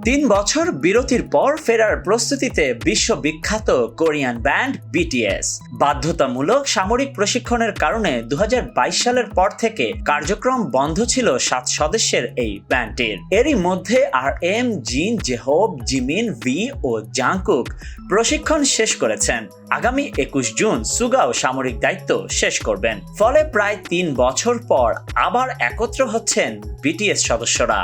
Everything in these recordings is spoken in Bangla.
3 বছর বিরতির পর ফেরার প্রস্তুতিতে বিশ্ববিখ্যাত কোরিয়ান ব্যান্ড বিটিএস। বাধ্যতামূলক সামরিক প্রশিক্ষণের কারণে 2022 সালের পর থেকে কার্যক্রম বন্ধ ছিল 7 সদস্যের এই ব্যান্ডটির। এরই মধ্যে RM, জিন, জেহোব, জিমিন, ভি ও জাংকুক প্রশিক্ষণ শেষ করেছেন। আগামী 21 জুন সুগাও সামরিক দায়িত্ব শেষ করবেন। ফলে প্রায় 3 বছর পর আবার একত্র হচ্ছেন বিটিএস সদস্যরা।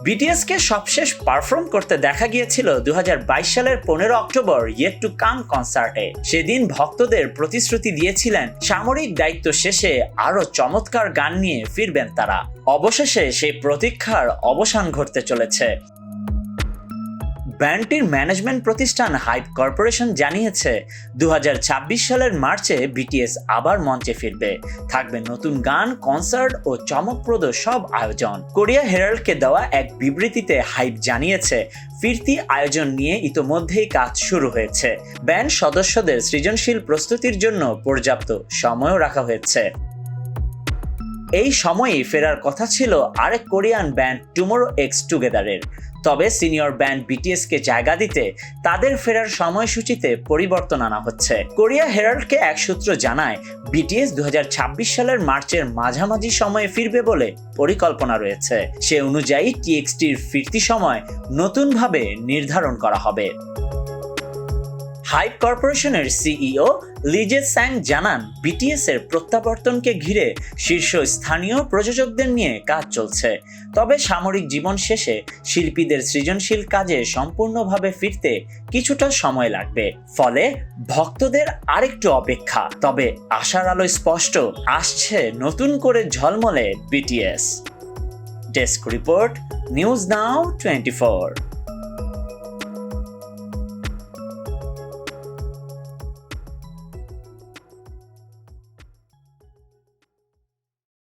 বিটিএসকে সবশেষ পারফর্ম করতে দেখা গিয়েছিল 2022 সালের 15 অক্টোবর ইয়েট টু কাম কনসার্টে। সেদিন ভক্তদের প্রতিশ্রুতি দিয়েছিলেন সামরিক দায়িত্ব শেষে আরো চমৎকার গান নিয়ে ফিরবেন তারা। অবশেষে সেই প্রতীক্ষার অবসান ঘটতে চলেছে। ব্যান্ডটির ম্যানেজমেন্ট প্রতিষ্ঠান হাইপ কর্পোরেশন জানিয়েছে 2026 সালের মার্চে বিটিএস আবার মঞ্চে ফিরবে। থাকবে নতুন গান, কনসার্ট ও চমকপ্রদ সব আয়োজন। কোরিয়া হেরাল্ডকে দেওয়া এক বিবৃতিতে হাইপ জানিয়েছে ফিরতি আয়োজন নিয়ে ইতোমধ্যেই কাজ শুরু হয়েছে। ব্যান্ড সদস্যদের সৃজনশীল প্রস্তুতির জন্য পর্যাপ্ত সময়ও রাখা হয়েছে। এই সময়েই ফেরার কথা ছিল আরেক কোরিয়ান ব্যান্ড টুমরো এক্স টুগেদারের। তবে সিনিয়র ব্যান্ড বিটিএসকে জায়গা দিতে তাদের ফেরার সময়সূচিতে পরিবর্তন আনা হচ্ছে। কোরিয়া হেরাল্ডকে এক সূত্র জানায় বিটিএস 2026 সালের মার্চের মাঝামাঝি সময়ে ফিরবে বলে পরিকল্পনা রয়েছে। সে অনুযায়ী টিএক্সটির ফিরতি সময় নতুনভাবে নির্ধারণ করা হবে। হাইপ কর্পোরেশনের সিইও লিজে স্যাং জানান বিটিএস এর প্রত্যাবর্তনকে ঘিরে শীর্ষস্থানীয় প্রযোজকদের নিয়ে কাজ চলছে। তবে সামরিক জীবন শেষে শিল্পীদের সৃজনশীল কাজে সম্পূর্ণভাবে ফিরতে কিছুটা সময় লাগবে। ফলে ভক্তদের আরেকটু অপেক্ষা। তবে আশার আলো স্পষ্ট, আসছে নতুন করে ঝলমলে BTS. Desk report, news now 24।